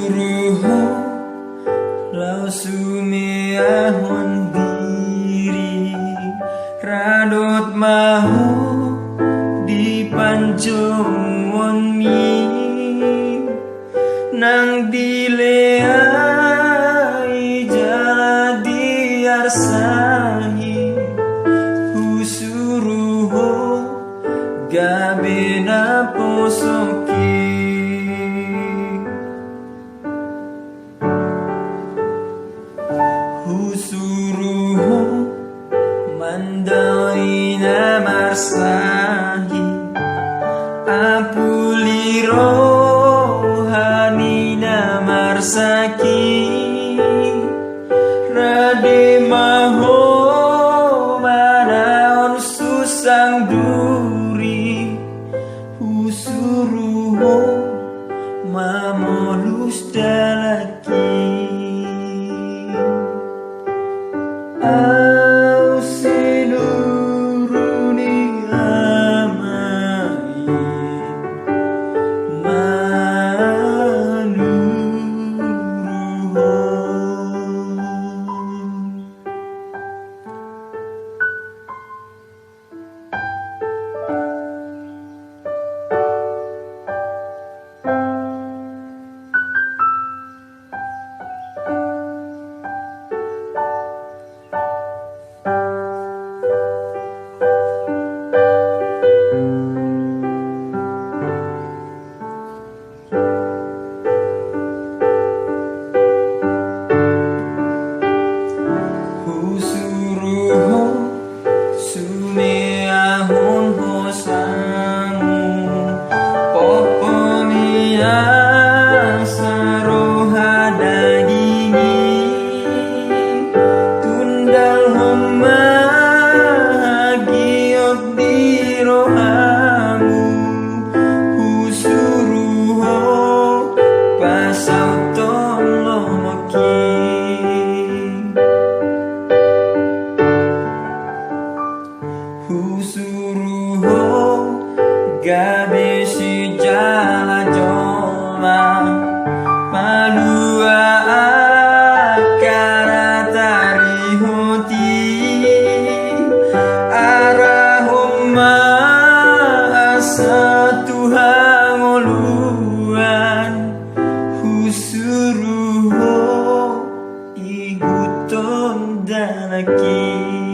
Husuruho lau sumeahon diri radot mahu di pancungon mi nang dileai jadi arsahi husuruho gabena posoki husuruho mandai na marsahi apuliro hanina marsaki rade maho manaon susang duri husuruho mamolus dalaki au sinuruni amai manuruho. Husuruho sumeahon hosangu popomia saroha dagingi tundal homa hagiot dirohamu husuruho pasau tolomoki husuruho gabe si jala joma palua akara tarihoti arahoma asa Tuhan oluan husuruho iguton dalaki